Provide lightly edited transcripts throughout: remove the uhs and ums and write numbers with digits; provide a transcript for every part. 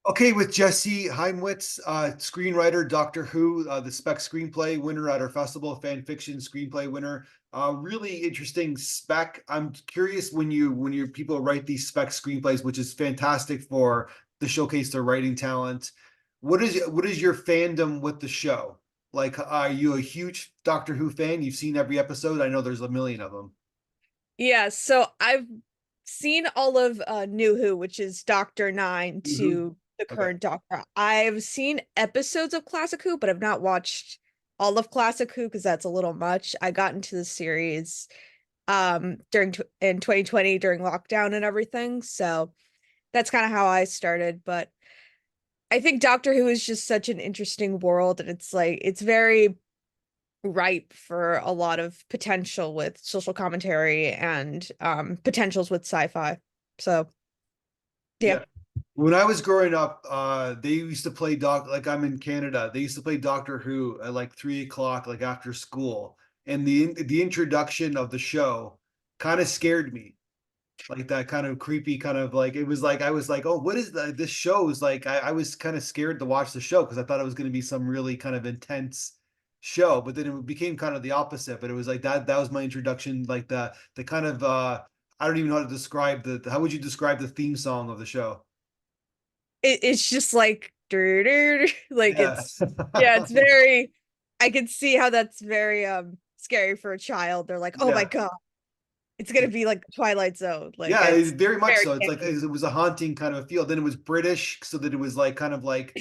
Okay, with Jessie Hymowitz, screenwriter, Doctor Who, the spec screenplay winner at our festival, fan fiction screenplay winner. Really interesting spec. I'm curious when you people write these spec screenplays, which is fantastic for the showcase their writing talent. What is your fandom with the show? Like, are you a huge Doctor Who fan? You've seen every episode. I know there's a million of them. Yeah, so I've seen all of New Who, which is Doctor 9 Who? to the Okay. current Doctor. I've seen episodes of Classic Who, but I've not watched all of Classic Who because that's a little much. I got into the series during in 2020 during lockdown and everything. So that's kind of how I started, but I think Doctor Who is just such an interesting world, and it's very ripe for a lot of potential with social commentary and potentials with sci-fi. So yeah. Yeah. When I was growing up, they used to play like I'm in Canada. They used to play Doctor Who at like 3 o'clock, like after school. And the introduction of the show kind of scared me. Like that kind of creepy kind of like it was like I was like, oh, what is that? This show is like I was kind of scared to watch the show because I thought it was going to be some really kind of intense show, but then it became kind of the opposite. But it was like that was my introduction, like the kind of I don't even know how to describe how would you describe the theme song of the show? It's just like like Yeah. it's yeah, it's very I can see how that's very scary for a child. They're like, "Oh my Yeah. God, it's gonna be like Twilight Zone." Like Yeah, it's very much very so. It's like scary. it was a haunting kind of a feel. Then it was British, so that it was like kind of like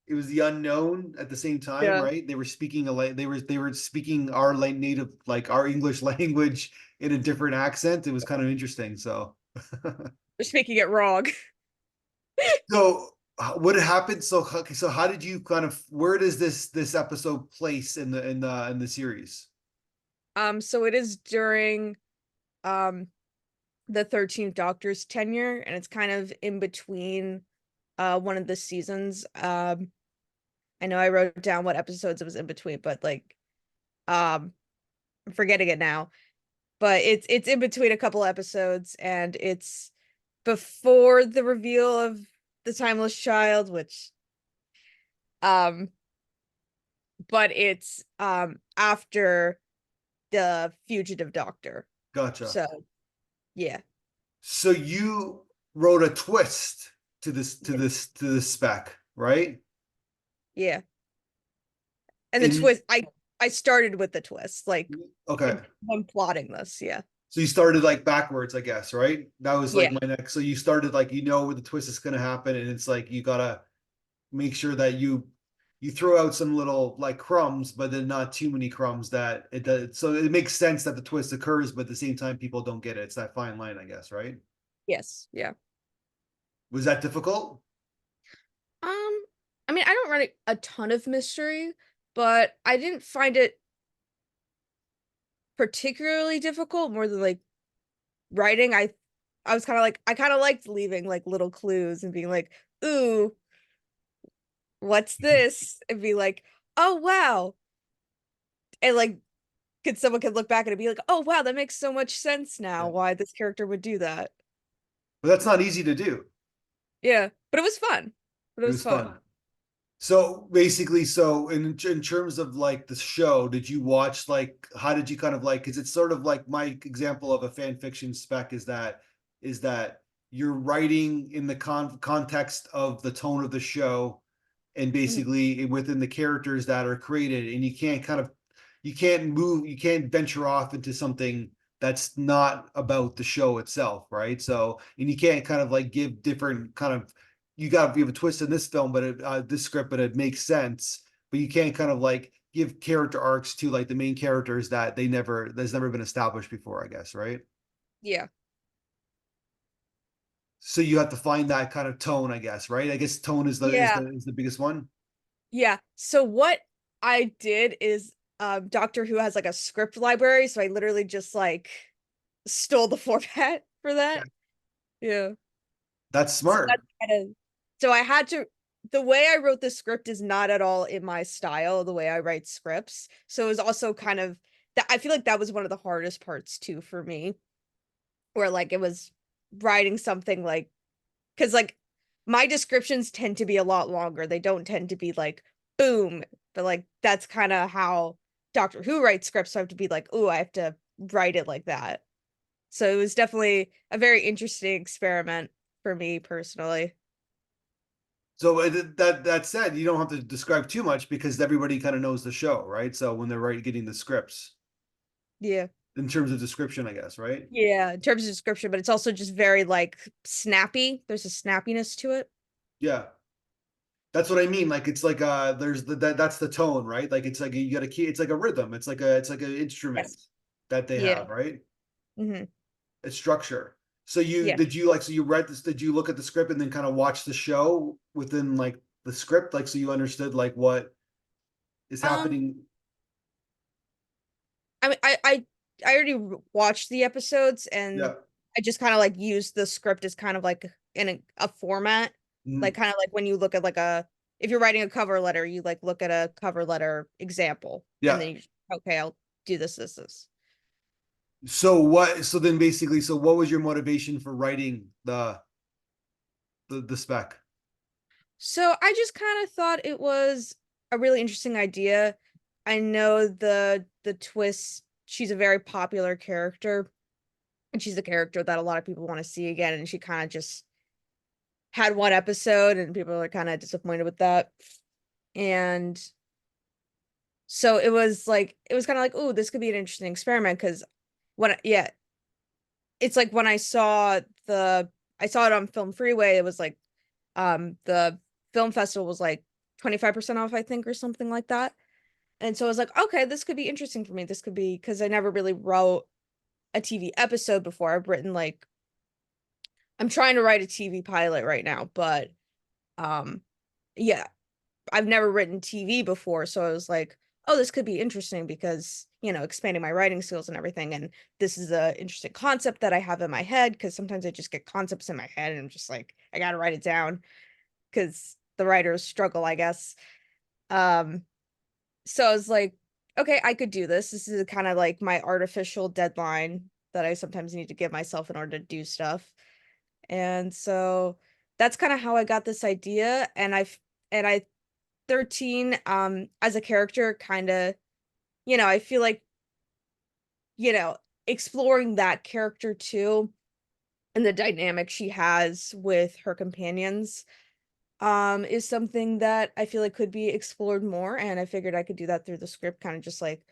it was the unknown at the same time, Yeah. right? They were speaking they were speaking our like native like our English language in a different accent. It was kind of interesting. So They're speaking it wrong. so what happened? So how did you kind of where does this episode place in the series? So it is during um the 13th Doctor's tenure, and it's kind of in between one of the seasons. I know I wrote down what episodes it was in between, but like I'm forgetting it now. But it's in between a couple episodes, and it's before the reveal of the Timeless Child, which um but it's after the Fugitive Doctor. Gotcha. So yeah. So you wrote a twist to this spec, right? Yeah. And the And twist I started with the twist, like okay, when plotting this, yeah. so you started like backwards, I guess, right? That was Yeah. like my next. So you started like where the twist is going to happen, and it's like you gotta make sure that you throw out some little like crumbs, but then not too many crumbs that it does. So it makes sense that the twist occurs, but at the same time, people don't get it. It's that fine line, I guess, right? Yes. Yeah. Was that difficult? Um, I mean, I don't write a ton of mystery, but I didn't find it particularly difficult more than like writing. I was kind of like I kind of liked leaving like little clues and being like, "Ooh, what's this?" and be like, "Oh wow." And like someone could look back and be like, "Oh wow, that makes so much sense now Yeah. why this character would do that." But that's not easy to do. Yeah, but it was fun. But it It was was fun. fun. So basically, so in terms of like the show, did you watch like how did you kind of like? Because it's sort of like my example of a fan fiction spec is that you're writing in the context of the tone of the show, and Mhm. basically within the characters that are created, and you can't venture off into something that's not about the show itself, right? So, and you can't kind of like give different kind of you got to give a twist in this film, but this script, but it makes sense. But you can't kind of like give character arcs to like the main characters that's never been established before, I guess, right? Yeah. So you have to find that kind of tone, I guess, right? I guess tone is the is Yeah. the is the biggest one. Yeah. So what I did is Doctor Who has like a script library, so I literally just like stole the format for Yeah. that. Yeah. That's So that's smart. kind of so I had to the way I wrote the script is not at all in my style, the way I write scripts. So it was also kind of that I feel like that was one of the hardest parts too for me, where like it was writing something like because like my descriptions tend to be a lot longer. They don't tend to be like boom, but like that's kind of how Doctor Who writes scripts. So I have to be like, oh, I have to write it like that. So it was definitely a very interesting experiment for me personally. So that said, you don't have to describe too much because everybody kind of knows the show, right? So when they're getting the scripts Yeah. in terms of description, I guess, right? Yeah, in terms of description, but it's also just very like snappy. There's a snappiness to it. Yeah. That's what I mean. Like it's like there's that's the tone, right? Like it's like you got a key, it's like a rhythm. It's like an instrument Yes. that they Yeah. have, right? Hmm. A structure. So you Yeah. did you like so you read this, did you look at the script and then kind of watch the show within like the script? Like so you understood like what is Um, happening? I mean, I already watched the episodes, and Yeah. I just kind of like used the script as kind of like in a format, like Mhm. kind of like when you look at like a if you're writing a cover letter, you like look at a cover letter example, and Yeah. then you okay, I'll do this. So what so then basically so what was your motivation for writing the spec? So I just kind of thought it was a really interesting idea. I know the twist, she's a very popular character, and she's a character that a lot of people want to see again, and she kind of just had one episode and people are kind of disappointed with that. And so it was like it was kind of like, oh, this could be an interesting experiment because yeah, it's like when I saw it on Film Freeway, it was like the film festival was like 25% off, I think, or something like that. And so I was like, okay, this could be interesting for me. This could be because I never really wrote a TV episode before. I've written like I'm trying to write a TV pilot right now, but um yeah, I've never written TV before, so I was like, oh, this could be interesting because, expanding my writing skills and everything. And this is a interesting concept that I have in my head because sometimes I just get concepts in my head and I'm just like, I gotta write it down because the writers struggle, I guess. Um, so I was like, okay, I could do this. This is kind of like my artificial deadline that I sometimes need to give myself in order to do stuff. And so that's kind of how I got this idea. And I 13 as a character kind of, I feel like, you know, exploring that character too and the dynamic she has with her companions is something that I feel like could be explored more, and I figured I could do that through the script, kind of just like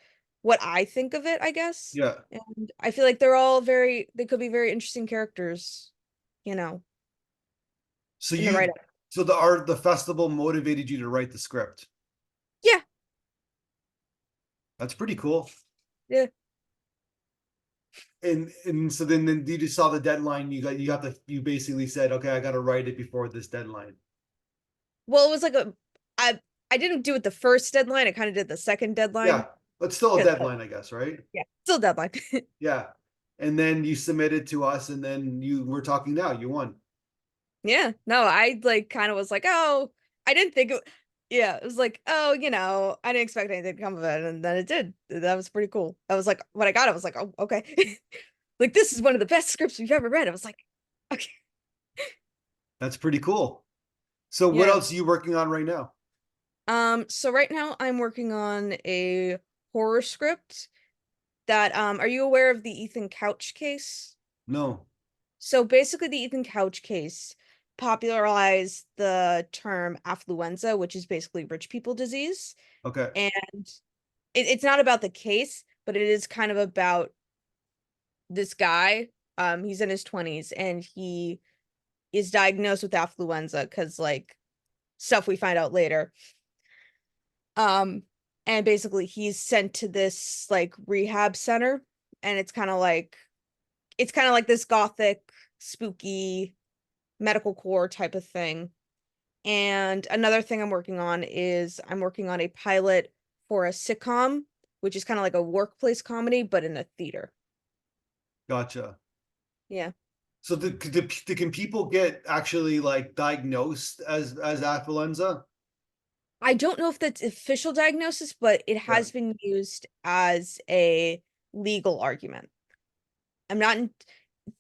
what I think of it, I guess. Yeah. And I feel like they could be very interesting characters, you know, So in the right. you so the festival motivated you to write the script. Yeah, That's pretty cool. yeah. And so then you just saw the deadline. You basically said, okay, I got to write it before this deadline. Well, it was like I I didn't do it the first deadline. I kind of did the second Yeah, deadline but still a because deadline, I guess, right? yeah, still deadline. Yeah. And then you submitted to us, and then you were talking now. You won. Yeah, no, I like kind of was like, oh, I didn't think it. Yeah, it was like, oh, I didn't expect anything to come of it, and then it did. That was pretty cool. I was like, when I got it, I was like, oh, okay, like this is one of the best scripts we've ever read. I was like, okay, That's pretty cool. So what yeah. else are you working on right now? So right now I'm working on a horror script that are you aware of the Ethan Couch case? No. So basically, the Ethan Couch case popularized the term affluenza, which is basically rich people disease. Okay. And it's not about the case, but it is kind of about this guy. He's in his 20s and he is diagnosed with affluenza because like stuff we find out later. Um, and basically he's sent to this like rehab center, and it's kind of like this gothic, spooky medical core type of thing. And another thing I'm working on is I'm working on a pilot for a sitcom, which is kind of like a workplace comedy, but in a theater. Gotcha. Yeah. So can people get actually like diagnosed as affluenza? I don't know if that's official diagnosis, but it Yeah. has been used as a legal argument. I'm not,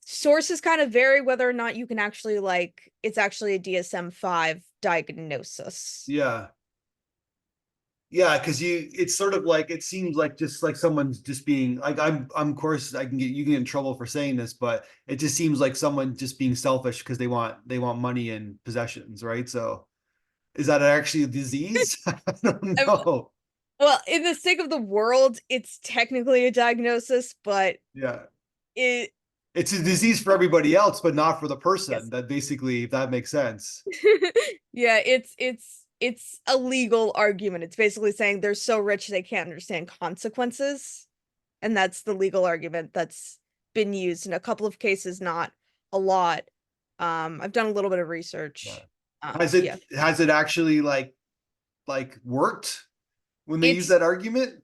sources kind of vary whether or not you can actually like it's actually a DSM-5 diagnosis. Yeah. Yeah, because it's sort of like it seems like just like someone's just being like I'm of course I can get you can get in trouble for saying this, but it just seems like someone just being selfish because they want money and possessions, right? So is that actually a disease? I don't Um, know. well, in the sake of the world, it's technically a diagnosis, but Yeah. it It's a disease for everybody else, but not for the person. yes. That basically, if that makes sense. Yeah, it's a legal argument. It's basically saying they're so rich they can't understand consequences. And that's the legal argument that's been used in a couple of cases, not a lot. I've done a little bit of Yeah. research. Has Yeah. it actually like worked when they use It's that argument?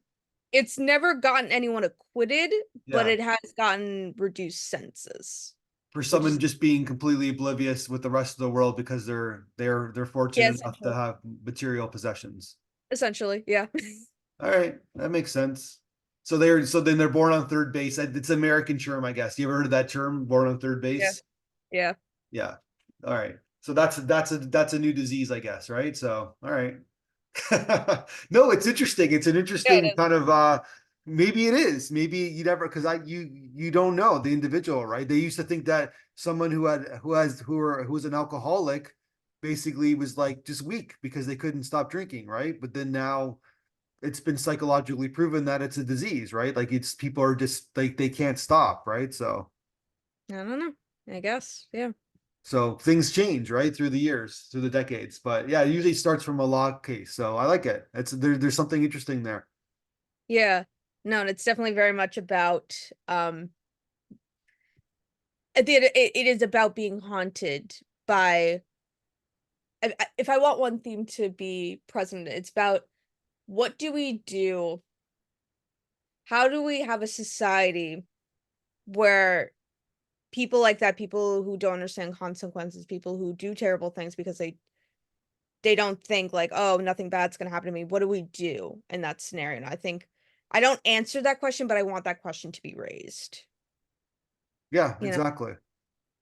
it's never gotten anyone acquitted, but Yeah. it has gotten reduced sentences, For which someone is just being completely oblivious with the rest of the world because they're yeah, fortunate enough to have material possessions. essentially, yeah. All right, that makes sense. So then they're born on third base. It's an American term, I guess. You ever heard of that term, born on third Yeah. base? Yeah. Yeah. All right. So that's a new disease, I guess, right? So, all right. No, it's interesting. It's an Yeah, interesting it is. kind of maybe it is. Maybe you never because you don't know the individual, right? They used to think that someone who was an alcoholic basically was like just weak because they couldn't stop drinking, right? But then now it's been psychologically proven that it's a disease, right? Like it's people are just like they can't stop, right? I don't know. I guess. Yeah. So things change, right, through the years, through the decades. But yeah, it usually starts from a law case. So I like it. There's something interesting there. Yeah. No, and it's definitely very much about at the end it is about being haunted by if I want one theme to be present, it's about what do we do? How do we have a society where people like that, people who don't understand consequences, people who do terrible things because they don't think like, oh, nothing bad's gonna happen to me. What do we do in that scenario? And I think I don't answer that question, but I want that question to be raised. Yeah, You know, exactly.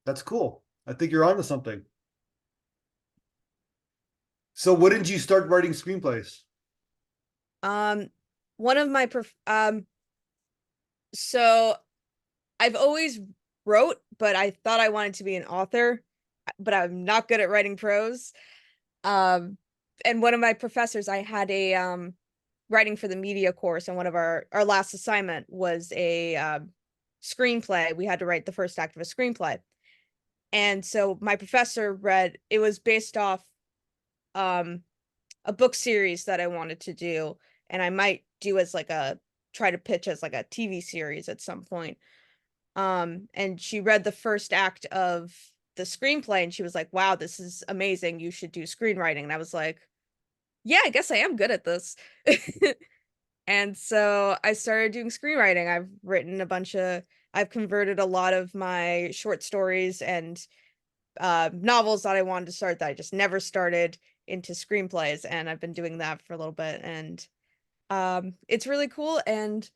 That's cool. I think you're onto something. So when did you start writing screenplays? um, one of my so I've always wrote, but I thought I wanted to be an author, but I'm not good at writing prose. Um, and one of my professors, I had a writing for the media course, and one of our last assignment was a screenplay. We had to write the first act of a screenplay. And so my professor read it was based off um a book series that I wanted to do, and I might do as like a try to pitch as like a TV series at some point. And she read the first act of the screenplay and she was like, "Wow, this is amazing. You should do screenwriting." And I was like, "Yeah, I guess I am good at this." And so I started doing screenwriting. I've converted a lot of my short stories and novels that I wanted to start that I just never started into screenplays, and I've been doing that for a little bit, and it's really cool. And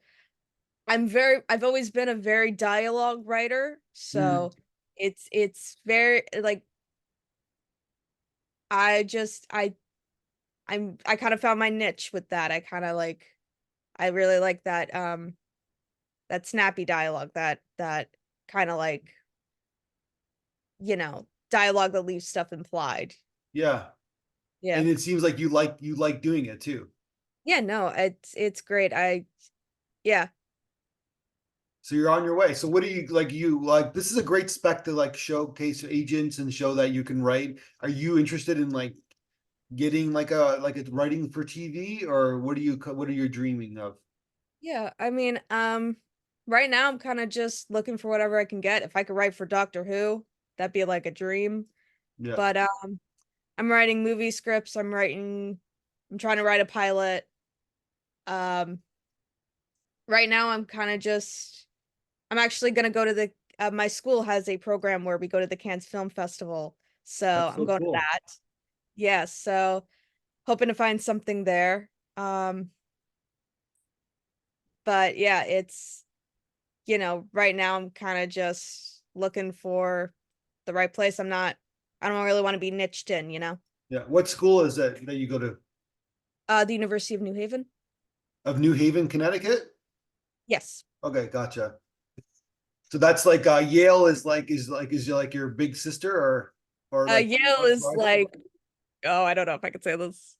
I've always been a very dialogue writer, Mm, so it's very like I just I kind of found my niche with that. I really like that snappy dialogue, that kind of like, dialogue that leaves stuff implied. yeah. Yeah. And it seems like you like doing it too. Yeah, no, it's great. Yeah. So you're on your way. So what do you like this is a great spec to like showcase agents and show that you can write. Are you interested in like getting like a writing for TV or what are you dreaming of? Yeah, I mean, right now I'm kind of just looking for whatever I can get. If I could write for Doctor Who, that'd be like a dream. Yeah. But I'm writing movie scripts. I'm trying to write a pilot. Um, right now I'm kind of just I'm actually gonna go to the my school has a program where we go to the Cannes Film Festival, so That's I'm so going to cool. that. Yeah, so hoping to find something there. But yeah, right now I'm kind of just looking for the right place. I don't really want to be niched in, you know. Yeah. What school is that you go to? The University of New Haven. Of New Haven, Connecticut? Yes. Okay, gotcha. So that's like Yale is like your big sister or like Yale is rival? like, oh, I don't know if I can say this.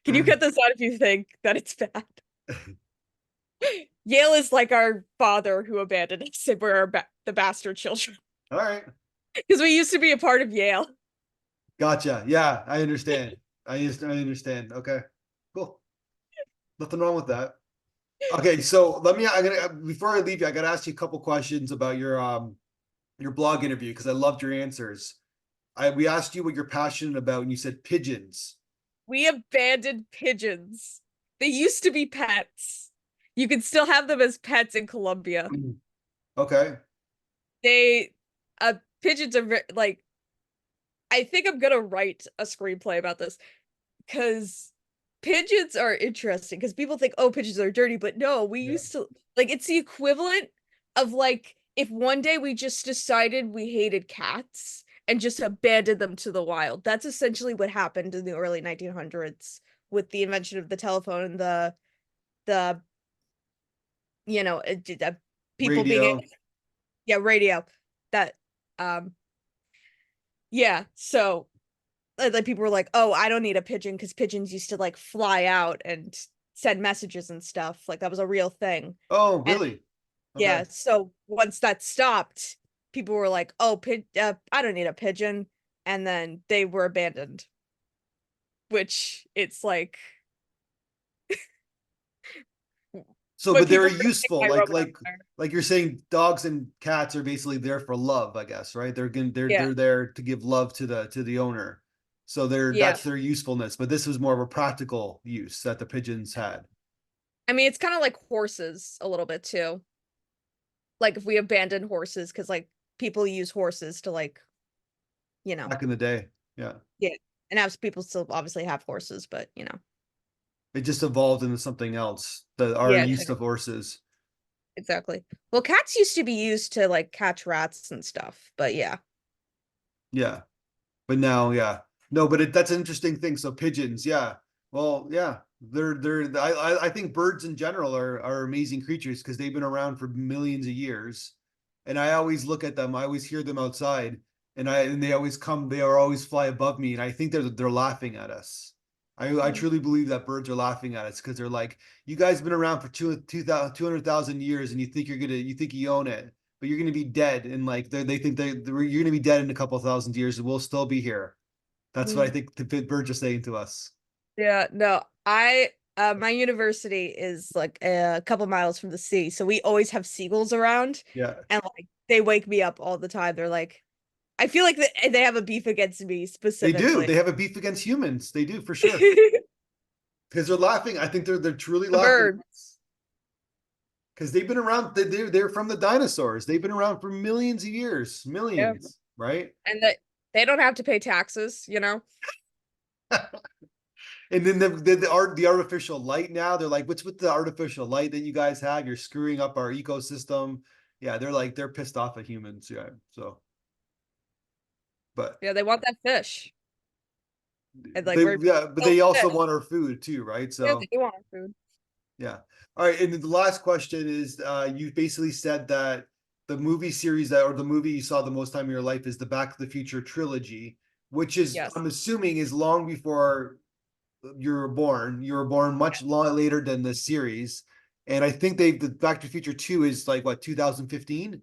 Can you All cut this out if you think that it's bad? Yale is like our father who abandoned us and we're the bastard children. right. Because we used to be a part of Yale. Gotcha. Yeah, I understand. I understand. Okay. Cool. Nothing wrong with that. Okay, so I'm gonna before I leave you, I gotta ask you a couple questions about your blog interview because I loved your answers. We asked you what you're passionate about, and you said pigeons. We abandoned pigeons. They used to be pets. You can still have them as pets in Colombia. Okay. They, pigeons are like, I think I'm gonna write a screenplay about this because pigeons are interesting because people think, oh, pigeons are dirty, but no, we Yeah. used to like it's the equivalent of like if one day we just decided we hated cats and just abandoned them to the wild. That's essentially what happened in the early 1900s with the invention of the telephone and the you know people being Radio. yeah radio that um yeah so like people were like, oh, I don't need a pigeon because pigeons used to like fly out and send messages and stuff. Like that was a real thing. Oh, And really? Okay. yeah, so once that stopped, people were like, oh, I don't need a pigeon. And then they were abandoned, which it's So, when but they're people were like, useful. I wrote it there. Like you're saying, dogs and cats are basically there for love, I guess, right? Yeah, they're there to give love to the owner. So yeah. that's their usefulness. But this was more of a practical use that the pigeons had I mean, it's kind of like horses a little bit too. Like if we abandoned horses, because like people use horses to like, you know, back in the day. Yeah. yeah. And as people still obviously have horses, but you know. It just evolved into something else. Our Yeah, use of horses. exactly. Well, cats used to be used to like catch rats and stuff, but yeah. Yeah. But now, yeah. No, but that's an interesting thing. So pigeons, yeah. Well, yeah. I think birds in general are amazing creatures because they've been around for millions of years. And I always look at them, I always hear them outside, and they always come, they are always fly above me, and I think they're laughing at us. I Mm. truly believe that birds are laughing at us because they're like, you guys have been around for 200,000 years and you think you own it, but you're gonna be dead, and like they think you're gonna be dead in a couple thousand years and we'll still be here. That's what I Mm. think the birds are saying to us. Yeah, no, my university is like a couple miles from the sea, so we always have seagulls around, Yeah, and like they wake me up all the time. They're like, I feel like they have a beef against me they do. specifically. They have a beef against humans. They do for sure The because they're laughing. I think they're truly laughing birds, because they've been around. They're from the dinosaurs. They've been around for millions of years, yeah, millions, right? and that they don't have to pay taxes, you know. And then the artificial light now, they're like, what's with the artificial light that you guys have? You're screwing up our ecosystem. Yeah, they're pissed off at humans. Yeah. So, but Yeah, they want that fish, and like they we're yeah, but still they also fish. want our food too, right? Yeah, So they want our food. yeah. All right. And then the last question is you basically said that the movie series that or the movie you saw the most time in your life is the Back to the Future trilogy, which is Yes. I'm assuming is long before you were born. You were born much later than the series. And I think the Back to the Future 2 is like what 2015.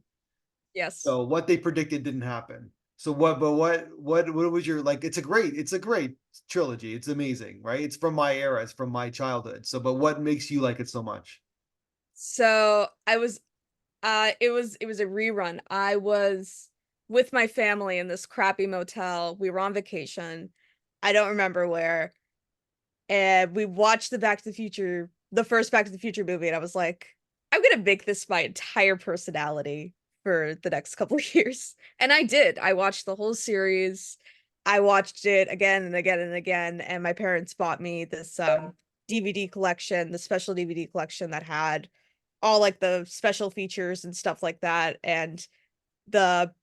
Yes. So what they predicted didn't happen. So what was your like it's a great trilogy. It's amazing, right? It's from my era, it's from my childhood. So but what makes you like it so much? So I was it was a rerun. I was with my family in this crappy motel. We were on vacation. I don't remember where. And we watched the first Back to the Future movie, and I was like, I'm gonna make this my entire personality for the next couple of years. And I did. I watched the whole series. I watched it again and again and again, and my parents bought me this DVD collection, the special DVD collection that had all like the special features and stuff like that. And the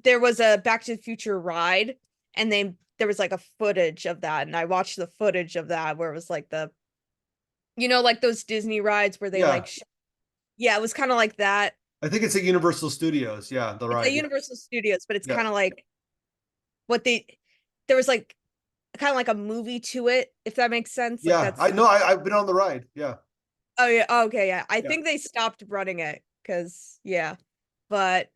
there was a Back to the Future ride, and there was like a footage of that, and I watched the footage of that where it was like like those Disney rides where they Yeah, like yeah, it was kind of like that. I think it's at Universal Studios. Yeah, the It's at ride. Yeah, Universal Studios, but it's yeah, kind of like what there was like kind of like a movie to it, if that makes sense. Like yeah. I that's know. I've been on the ride. Yeah, oh yeah, okay, yeah. I yeah. think they stopped running it because yeah, but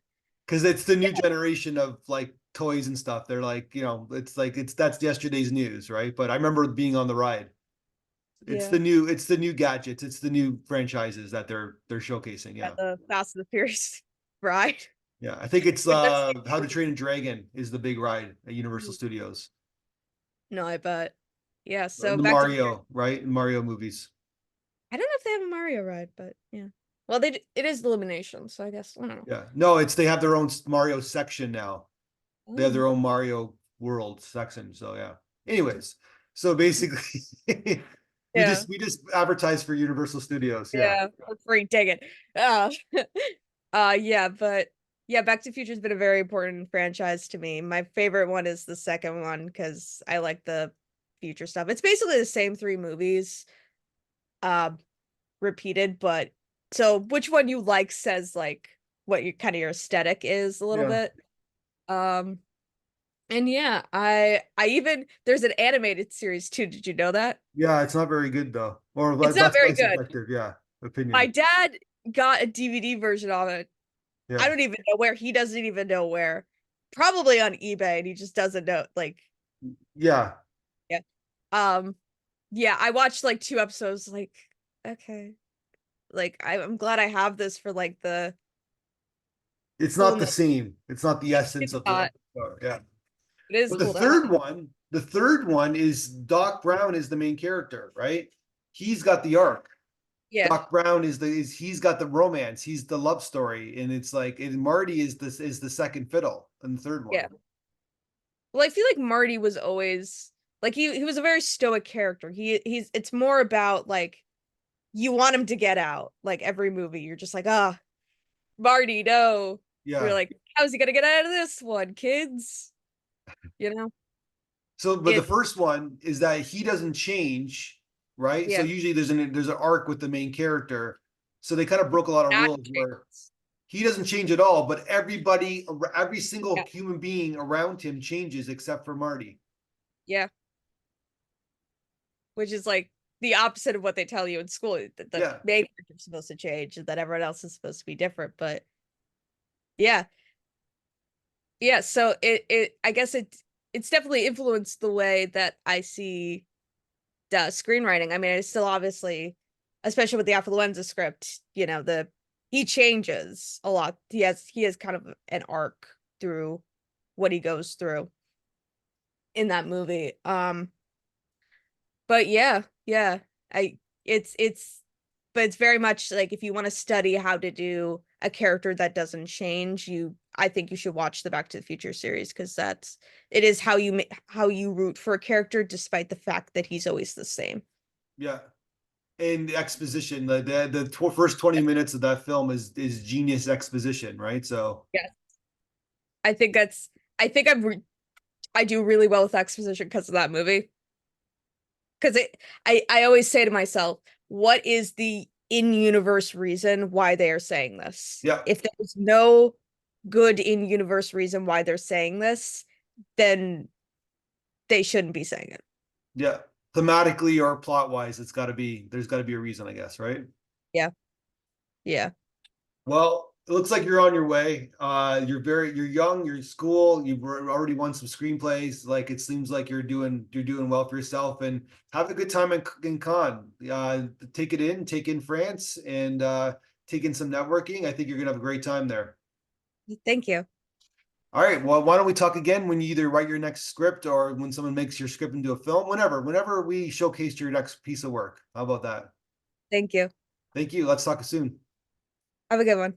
Because it's the new generation of like toys and stuff. They're like, it's like that's yesterday's news, right? But I remember being on the ride. yeah, It's the new gadgets. It's the new franchises that they're showcasing. yeah, Yeah, the Fast and the Furious ride. yeah. I think it's But that's How to Train a Dragon is the big ride at Universal Studios. no, I bet. Yeah, And so the Back to the Future. Mario, right? Mario movies. I don't know if they have a Mario ride, but yeah. Well, it is Illumination, so I guess I don't know. Yeah. No, it's they have their own Mario section now. They have Oh, their own Mario World section. So yeah. Anyways, so basically, we yeah, just advertise for Universal Studios. Yeah. yeah, for free. Dang it. Yeah, but yeah, Back to the Future has been a very important franchise to me. My favorite one is the second one because I like the future stuff. It's basically the same three movies, uh, repeated, but so which one you like says like what your kind of your aesthetic is a little Yeah. bit. Um, and yeah, I even there's an animated series too. Did you know that? Yeah. It's not very good though. Or It's not that's my very good. subjective. Yeah. My Opinion. dad got a DVD version of it. I Yeah. don't even know where. He doesn't even know where. Probably on eBay, and he just doesn't know. Like, Yeah. yeah, um, yeah. I watched like two episodes. Like, okay, like I'm glad I have this for like the It's not the coolness. same. It's not the essence It's of the not. episode. Yeah. It is But cool to have. the third one is Doc Brown is the main character, right? He's got the arc. Yeah, Doc Brown is he's got the romance, he's the love story, and it's like and Marty is the second fiddle in the third one. yeah. Well, I feel like Marty was always like he was a very stoic character. He's it's more about like you want him to get out. Like every movie, you're just like, ah, Marty, no. You're Yeah. like, how's he gonna get out of this one, kids? You know? So, but the It's first one is that he doesn't change, right? So yeah. usually there's an arc with the main character. So they kind of broke a lot of That rules where chance. he doesn't change at all, but every single Yeah. human being around him changes except for Marty. Yeah. Which is like the opposite of what they tell you in school. That the Yeah. main character's supposed to change and that everyone else is supposed to be different. But yeah. Yeah. So it I guess it's definitely influenced the way that I see the screenwriting. I mean, it's still obviously, especially with the affluenza script, the he changes a lot. He has kind of an arc through what he goes through in that movie. But yeah, I it's but it's very much like if you want to study how to do a character that doesn't change, I think you should watch the Back to the Future series because it is how you root for a character despite the fact that he's always the same. Yeah. And the exposition, first 20 minutes of that film is genius exposition, right? So Yes. I think that's I think I do really well with exposition because of that movie. Because I always say to myself, what is the in-universe reason why they are saying this? yeah, If there's no good in-universe reason why they're saying this, then they shouldn't be saying it. yeah. Thematically or plot wise, there's got to be a reason, I guess, right? Yeah, yeah. Well, it looks like you're on your way. You're young, you're in school, you've already won some screenplays. Like it seems like you're doing well for yourself and have a good time in Cannes. Take in France and take in some networking. I think you're gonna have a great time there. Thank you. All right. Well, why don't we talk again when you either write your next script or when someone makes your script into a film, whenever we showcase your next piece of work. How about that? Thank you. Thank you. Let's talk soon. Have a good one.